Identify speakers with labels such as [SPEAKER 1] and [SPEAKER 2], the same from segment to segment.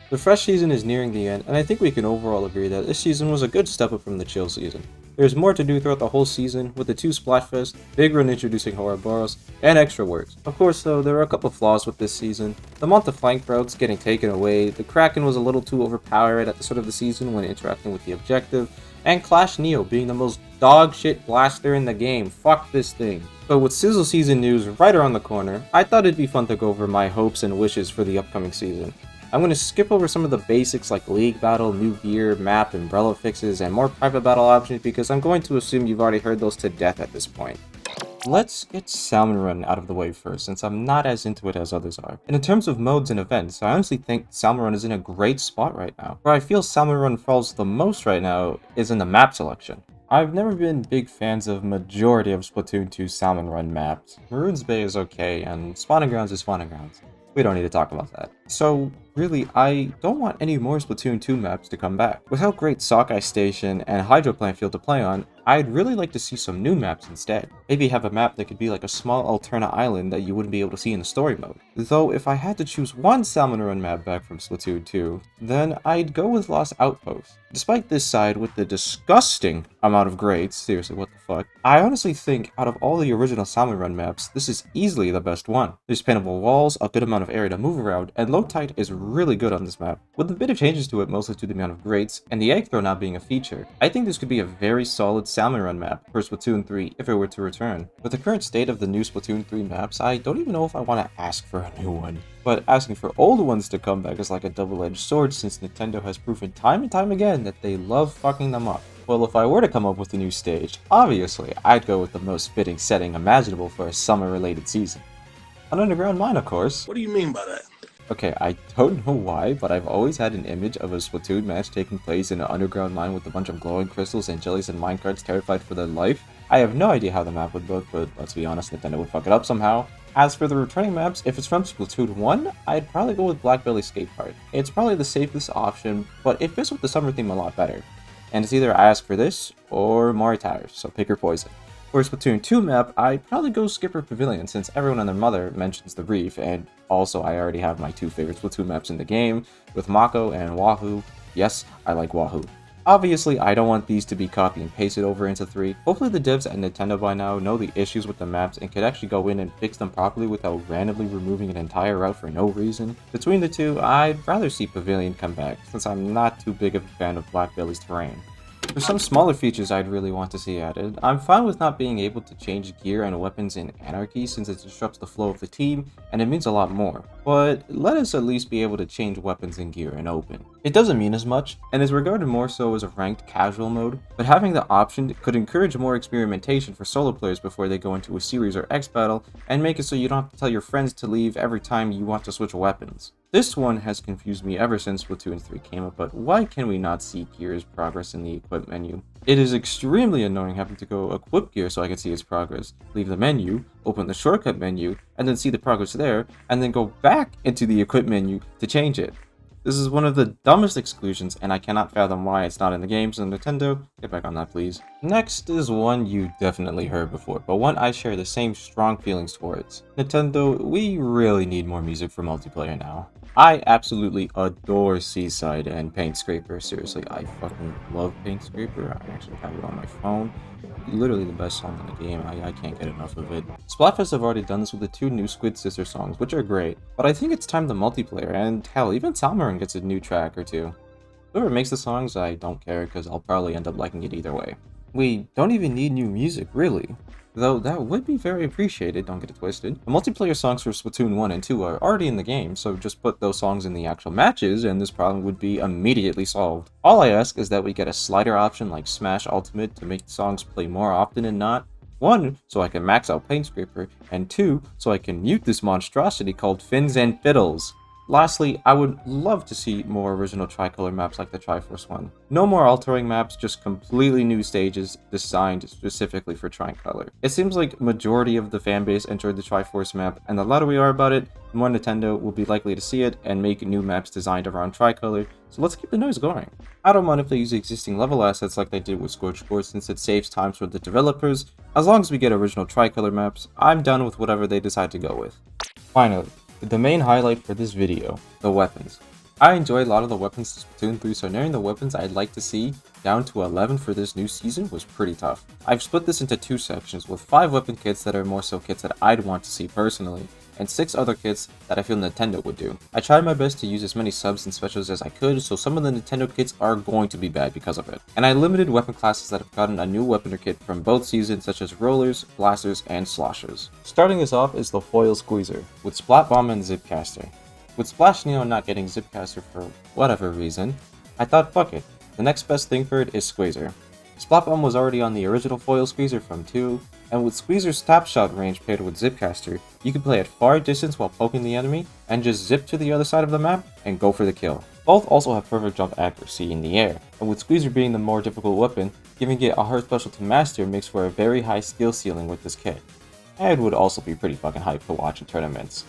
[SPEAKER 1] The fresh season is nearing the end, and I think we can overall agree that this season was a good step up from the chill season. There's more to do throughout the whole season, with the 2 Splatfest, big run introducing Ouroboros, and extra works. Of course though, there are a couple flaws with this season. The month of flank routes getting taken away, the Kraken was a little too overpowered at the start of the season when interacting with the objective, and Clash Neo being the most dog shit blaster in the game. Fuck this thing. But with Sizzle season news right around the corner, I thought it'd be fun to go over my hopes and wishes for the upcoming season. I'm going to skip over some of the basics like League Battle, new gear, map, umbrella fixes, and more private battle options because I'm going to assume you've already heard those to death at this point. Let's get Salmon Run out of the way first, since I'm not as into it as others are. And in terms of modes and events, I honestly think Salmon Run is in a great spot right now. Where I feel Salmon Run falls the most right now is in the map selection. I've never been big fans of majority of Splatoon 2 Salmon Run maps. Maroon's Bay is okay, and Spawning Grounds is Spawning Grounds. We don't need to talk about that. So, really, I don't want any more Splatoon 2 maps to come back. With how great Sockeye Station and Hydro Plant feel to play on, I'd really like to see some new maps instead. Maybe have a map that could be like a small alternate island that you wouldn't be able to see in the story mode. Though, if I had to choose one Salmon Run map back from Splatoon 2, then I'd go with Lost Outpost. Despite this side with the disgusting amount of grades, seriously, what the fuck, I honestly think out of all the original Salmon Run maps, this is easily the best one. There's paintable walls, a good amount of area to move around, and low tide is really good on this map, with a bit of changes to it mostly to the amount of grades, and the egg throw not being a feature. I think this could be a very solid Salmon Run map for Splatoon 3 if it were to return. With the current state of the new Splatoon 3 maps, I don't even know if I want to ask for a new one. But asking for old ones to come back is like a double-edged sword since Nintendo has proven time and time again that they love fucking them up. Well, if I were to come up with a new stage, obviously I'd go with the most fitting setting imaginable for a summer-related season. An underground mine, of course.
[SPEAKER 2] What do you mean by that?
[SPEAKER 1] Okay, I don't know why, but I've always had an image of a Splatoon match taking place in an underground mine with a bunch of glowing crystals and jellies and minecarts terrified for their life. I have no idea how the map would look, but let's be honest, Nintendo would fuck it up somehow. As for the returning maps, if it's from Splatoon 1, I'd probably go with Black Belly Skate Park. It's probably the safest option, but it fits with the summer theme a lot better. And it's either I ask for this or Mori Towers, so pick your poison. For a Splatoon 2 map, I'd probably go Skipper Pavilion since everyone and their mother mentions the Reef, and also I already have my 2 favorite Splatoon maps in the game, with Mako and Wahoo. Yes, I like Wahoo. Obviously, I don't want these to be copy and pasted over into 3. Hopefully the devs at Nintendo by now know the issues with the maps and could actually go in and fix them properly without randomly removing an entire route for no reason. Between the two, I'd rather see Pavilion come back, since I'm not too big of a fan of Black Belly's terrain. For some smaller features I'd really want to see added, I'm fine with not being able to change gear and weapons in Anarchy since it disrupts the flow of the team, and it means a lot more. But let us at least be able to change weapons and gear in Open. It doesn't mean as much, and is regarded more so as a ranked casual mode, but having the option could encourage more experimentation for solo players before they go into a series or X battle, and make it so you don't have to tell your friends to leave every time you want to switch weapons. This one has confused me ever since Splatoon 3 came up, but why can we not see gear's progress in the equip menu? It is extremely annoying having to go equip gear so I can see its progress, leave the menu, open the shortcut menu, and then see the progress there, and then go back into the equip menu to change it. This is one of the dumbest exclusions, and I cannot fathom why it's not in the game, so Nintendo, get back on that please. Next is one you definitely heard before, but one I share the same strong feelings towards. Nintendo, we really need more music for multiplayer now. I absolutely adore Seaside and Paint Scraper. Seriously, I fucking love Paint Scraper. I actually have it on my phone. Literally the best song in the game. I can't get enough of it. Splatfest have already done this with the 2 new Squid Sister songs, which are great. But I think it's time to multiplayer, and hell, even Salmon Run gets a new track or 2. Whoever makes the songs, I don't care, because I'll probably end up liking it either way. We don't even need new music, really. Though that would be very appreciated, don't get it twisted. The multiplayer songs for Splatoon 1 and 2 are already in the game, so just put those songs in the actual matches and this problem would be immediately solved. All I ask is that we get a slider option like Smash Ultimate to make the songs play more often and not. 1, so I can max out Paint Scraper, and 2, so I can mute this monstrosity called Fins and Fiddles. Lastly, I would love to see more original Tricolor maps like the Triforce one. No more altering maps, just completely new stages designed specifically for Tricolor. It seems like majority of the fanbase enjoyed the Triforce map, and the louder we are about it, the more Nintendo will be likely to see it and make new maps designed around Tricolor, so let's keep the noise going. I don't mind if they use existing level assets like they did with Scorchboard since it saves time for the developers. As long as we get original Tricolor maps, I'm done with whatever they decide to go with. Finally, the main highlight for this video, the weapons. I enjoy a lot of the weapons in Splatoon 3, so narrowing the weapons I'd like to see down to 11 for this new season was pretty tough. I've split this into 2 sections, with 5 weapon kits that are more so kits that I'd want to see personally, and 6 other kits that I feel Nintendo would do. I tried my best to use as many subs and specials as I could, so some of the Nintendo kits are going to be bad because of it. And I limited weapon classes that have gotten a new weapon or kit from both seasons, such as rollers, blasters, and sloshers. Starting us off is the foil squeezer, with Splat Bomb and Zipcaster. With Splash Neo not getting Zipcaster for whatever reason, I thought fuck it, the next best thing for it is Squeezer. Splat Bomb was already on the original foil Squeezer from 2, and with Squeezer's tap shot range paired with Zipcaster, you can play at far distance while poking the enemy, and just zip to the other side of the map and go for the kill. Both also have perfect jump accuracy in the air, and with Squeezer being the more difficult weapon, giving it a hard special to master makes for a very high skill ceiling with this kit. And would also be pretty fucking hyped to watch in tournaments.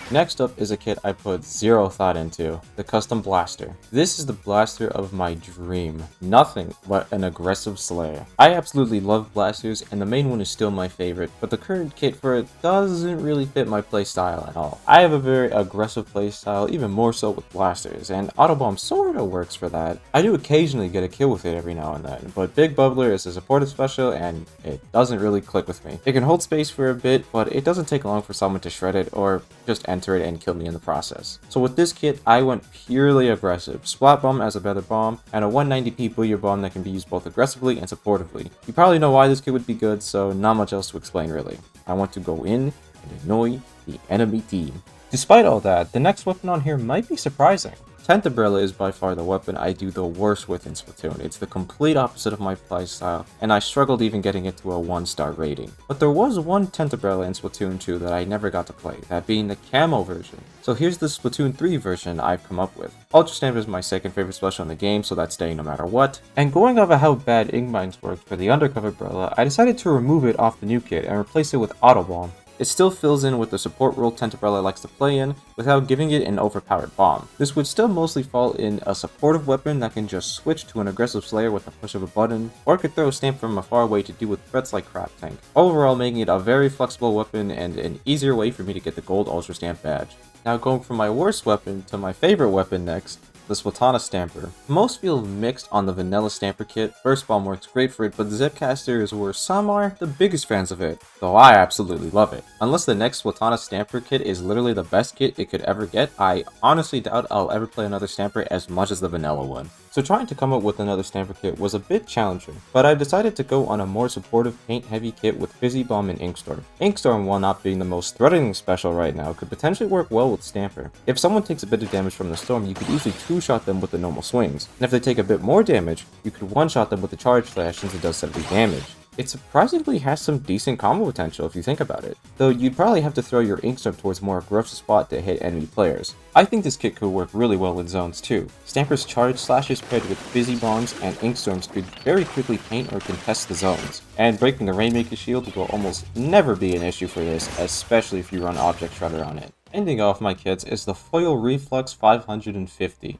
[SPEAKER 1] Next up is a kit I put zero thought into, the Custom Blaster. This is the blaster of my dream. Nothing but an aggressive slayer. I absolutely love blasters, and the main one is still my favorite, but the current kit for it doesn't really fit my playstyle at all. I have a very aggressive playstyle, even more so with blasters, and Autobomb sorta works for that. I do occasionally get a kill with it every now and then, but Big Bubbler is a supportive special, and it doesn't really click with me. It can hold space for a bit, but it doesn't take long for someone to shred it, or just enter it and kill me in the process. So with this kit, I went purely aggressive. Splat Bomb as a better bomb, and a 190p booyah bomb that can be used both aggressively and supportively. You probably know why this kit would be good, so not much else to explain really. I want to go in and annoy the enemy team. Despite all that, the next weapon on here might be surprising. Tentabrella is by far the weapon I do the worst with in Splatoon. It's the complete opposite of my playstyle, and I struggled even getting it to a 1-star rating. But there was one Tentabrella in Splatoon 2 that I never got to play, that being the camo version. So here's the Splatoon 3 version I've come up with. Ultra Stamp is my second favorite special in the game, so that's staying no matter what. And going off of how bad Ink Mines worked for the Undercover Brella, I decided to remove it off the new kit and replace it with Autobomb. It still fills in with the support role Tentabrella likes to play in, without giving it an overpowered bomb. This would still mostly fall in a supportive weapon that can just switch to an aggressive slayer with a push of a button, or could throw a stamp from afar away to deal with threats like Crap Tank. Overall making it a very flexible weapon and an easier way for me to get the gold Ultra Stamp badge. Now going from my worst weapon to my favorite weapon next, the Splatana Stamper. Most feel mixed on the vanilla Stamper kit. Burst Bomb works great for it, but the Zipcaster is where some are the biggest fans of it, though I absolutely love it. Unless the next Splatana Stamper kit is literally the best kit it could ever get, I honestly doubt I'll ever play another Stamper as much as the vanilla one. So trying to come up with another Stamper kit was a bit challenging, but I decided to go on a more supportive paint-heavy kit with Fizzy Bomb and Inkstorm. Inkstorm, while not being the most threatening special right now, could potentially work well with Stamper. If someone takes a bit of damage from the storm, you could easily two-shot them with the normal swings, and if they take a bit more damage, you could one-shot them with the Charge Slash since it does 70 damage. It surprisingly has some decent combo potential if you think about it, though you'd probably have to throw your Inkstorm towards a more aggressive spot to hit enemy players. I think this kit could work really well with zones too. Stamper's Charge Slashes paired with Fizzy Bombs and Inkstorms could very quickly paint or contest the zones, and breaking the Rainmaker shield will almost never be an issue for this, especially if you run Object Shredder on it. Ending off my kits is the Foil Reflux 550.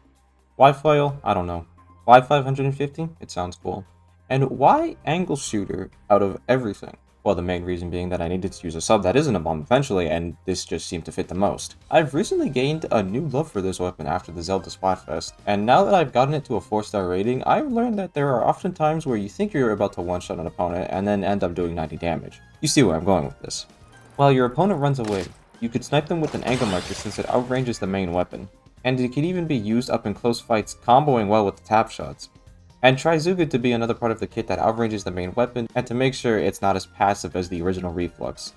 [SPEAKER 1] Why foil? I don't know. Why 550? It sounds cool. And why Angle Shooter out of everything? Well, the main reason being that I needed to use a sub that isn't a bomb eventually, and this just seemed to fit the most. I've recently gained a new love for this weapon after the Zelda Splatfest, and now that I've gotten it to a 4-star rating, I've learned that there are often times where you think you're about to one-shot an opponent and then end up doing 90 damage. You see where I'm going with this. While your opponent runs away, you could snipe them with an angle marker since it outranges the main weapon, and it can even be used up in close fights, comboing well with the tap shots. And try Zuga to be another part of the kit that outranges the main weapon, and to make sure it's not as passive as the original Reflux.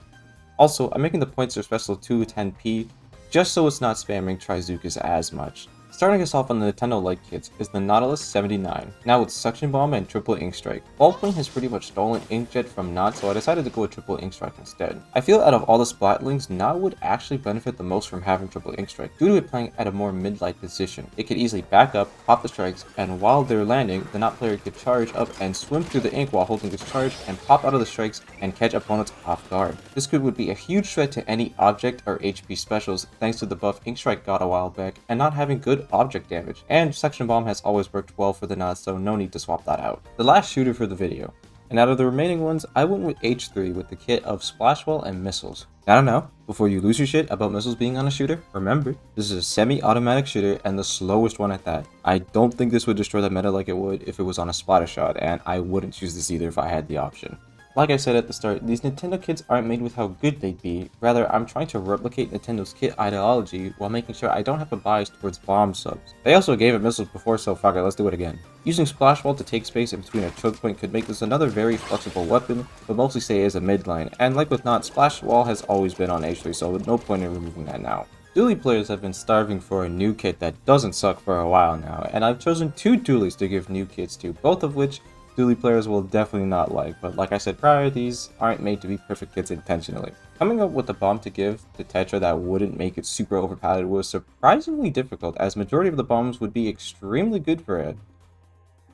[SPEAKER 1] Also, I'm making the points for special 210p, just so it's not spamming Trizukas as much. Starting us off on the Nintendo Light kits is the Nautilus 79, now with Suction Bomb and Triple Ink Strike. Ballpoint has pretty much stolen Inkjet from Knot, so I decided to go with Triple Ink Strike instead. I feel out of all the Splatlings, Knot would actually benefit the most from having Triple Ink Strike, due to it playing at a more mid-light position. It could easily back up, pop the strikes, and while they're landing, the Knot player could charge up and swim through the ink while holding its charge, and pop out of the strikes and catch opponents off guard. This would be a huge threat to any object or HP specials thanks to the buff Ink Strike got a while back, and not having good object damage, and Suction Bomb has always worked well for the Knot, so no need to swap that out. The last shooter for the video, and out of the remaining ones, I went with H3 with the kit of Splashwell and Missiles. I don't know. Before you lose your shit about missiles being on a shooter, remember, this is a semi-automatic shooter and the slowest one at that. I don't think this would destroy the meta like it would if it was on a splatter shot, and I wouldn't choose this either if I had the option. Like I said at the start, these Nintendo kits aren't made with how good they'd be. Rather, I'm trying to replicate Nintendo's kit ideology while making sure I don't have a bias towards bomb subs. They also gave it missiles before, so fuck it, let's do it again. Using Splash Wall to take space in between a choke point could make this another very flexible weapon, but mostly stay as a midline, and like with Not, Splash Wall has always been on H3, so no point in removing that now. Dually players have been starving for a new kit that doesn't suck for a while now, and I've chosen 2 Dualies to give new kits to, both of which Dually players will definitely not like, but like I said prior, these aren't made to be perfect kits intentionally. Coming up with a bomb to give to Tetra that wouldn't make it super overpowered was surprisingly difficult, as majority of the bombs would be extremely good for it.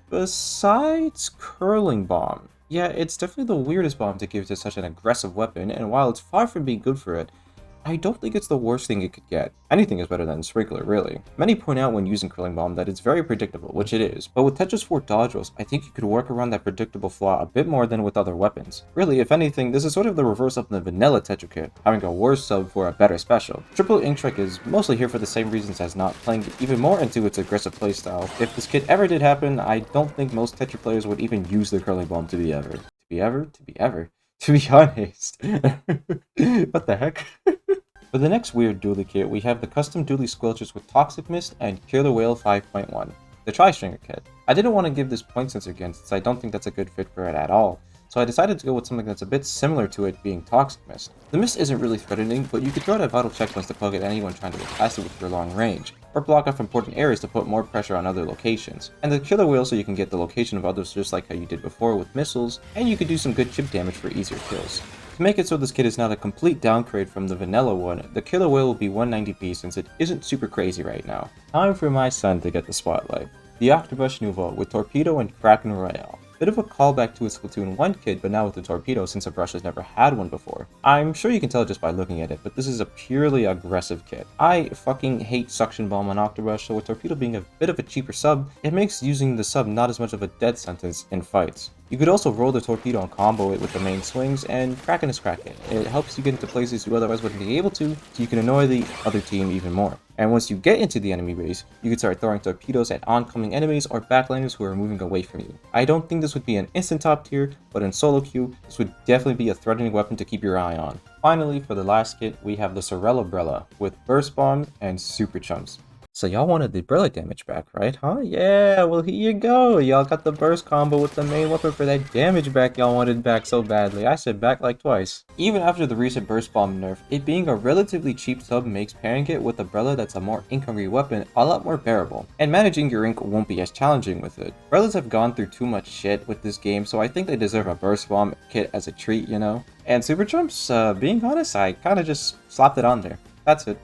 [SPEAKER 1] Besides Curling Bomb. Yeah, it's definitely the weirdest bomb to give to such an aggressive weapon, and while it's far from being good for it, I don't think it's the worst thing it could get. Anything is better than Sprinkler, really. Many point out when using Curling Bomb that it's very predictable, which it is, but with Tetra's 4 dodge rolls, I think you could work around that predictable flaw a bit more than with other weapons. Really, if anything, this is sort of the reverse of the vanilla Tetra kit, having a worse sub for a better special. Triple Ink Strike is mostly here for the same reasons as Not, playing even more into its aggressive playstyle. If this kit ever did happen, I don't think most Tetra players would even use the Curling Bomb to be honest. What the heck? For the next weird dually kit, we have the custom dually squelchers with Toxic Mist and Killer Whale 5.1, the Tri-Stringer kit. I didn't want to give this point sensor again since I don't think that's a good fit for it at all, so I decided to go with something that's a bit similar to it, being Toxic Mist. The mist isn't really threatening, but you could throw it at vital checkpoints to poke at anyone trying to get past it with your long range, or block off important areas to put more pressure on other locations. And the Killer Whale so you can get the location of others just like how you did before with missiles, and you could do some good chip damage for easier kills. To make it so this kit is not a complete downgrade from the vanilla one, the Killer Whale will be 190p since it isn't super crazy right now. Time for my son to get the spotlight. The Octobrush Nouveau with Torpedo and Kraken Royale. Bit of a callback to its Splatoon 1 kit, but now with the Torpedo since a brush has never had one before. I'm sure you can tell just by looking at it, but this is a purely aggressive kit. I fucking hate Suction Bomb on Octobrush, so with Torpedo being a bit of a cheaper sub, it makes using the sub not as much of a death sentence in fights. You could also roll the Torpedo and combo it with the main swings, and Kraken is Kraken. It helps you get into places you otherwise wouldn't be able to, so you can annoy the other team even more. And once you get into the enemy base, you can start throwing torpedoes at oncoming enemies or backliners who are moving away from you. I don't think this would be an instant top tier, but in solo queue, this would definitely be a threatening weapon to keep your eye on. Finally, for the last kit, we have the Sorella Brella with Burst Bomb and Super Chumps. So y'all wanted the Brella damage back, right? Huh? Yeah, well here you go. Y'all got the burst combo with the main weapon for that damage back y'all wanted back so badly. I said back like twice. Even after the recent burst bomb nerf, it being a relatively cheap sub makes pairing it with a Brella that's a more ink-hungry weapon a lot more bearable. And managing your ink won't be as challenging with it. Brellas have gone through too much shit with this game, so I think they deserve a burst bomb kit as a treat, you know? And Super Chumps, being honest, I kinda just slapped it on there. That's it.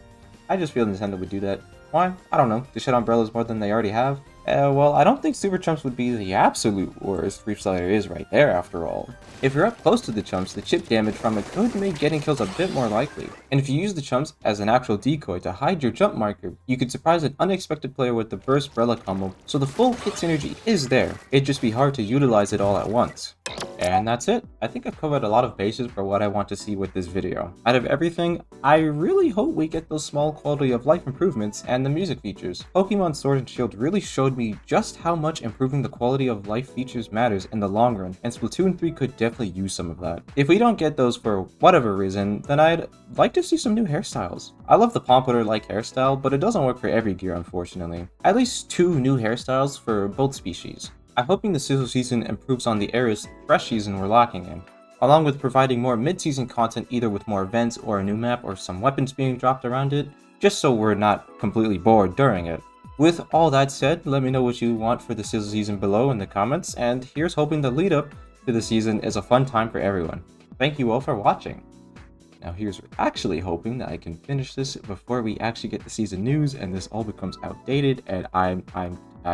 [SPEAKER 1] I just feel Nintendo would do that. Why? I don't know. To shit on Brellas more than they already have? Well, I don't think Super Chumps would be the absolute worst. Reef Slider is right there, after all. If you're up close to the Chumps, the chip damage from it could make getting kills a bit more likely. And if you use the Chumps as an actual decoy to hide your jump marker, you could surprise an unexpected player with the Burst Brella combo, so the full kit synergy is there. It'd just be hard to utilize it all at once. And that's it. I think I've covered a lot of bases for what I want to see with this video. Out of everything, I really hope we get those small quality of life improvements and the music features. Pokemon Sword and Shield really showed me just how much improving the quality of life features matters in the long run, and Splatoon 3 could definitely use some of that. If we don't get those for whatever reason, then I'd like to see some new hairstyles. I love the Pompador-like hairstyle, but it doesn't work for every gear unfortunately. At least 2 new hairstyles for both species. I'm hoping the Sizzle season improves on the areas Fresh season we're lacking in, along with providing more mid-season content either with more events or a new map or some weapons being dropped around it, just so we're not completely bored during it. With all that said, let me know what you want for the Sizzle season below in the comments, and here's hoping the lead up to the season is a fun time for everyone. Thank you all for watching. Now here's actually hoping that I can finish this before we actually get the season news and this all becomes outdated and I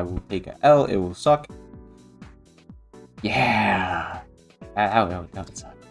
[SPEAKER 1] will take a L, it will suck. Yeah! That would suck.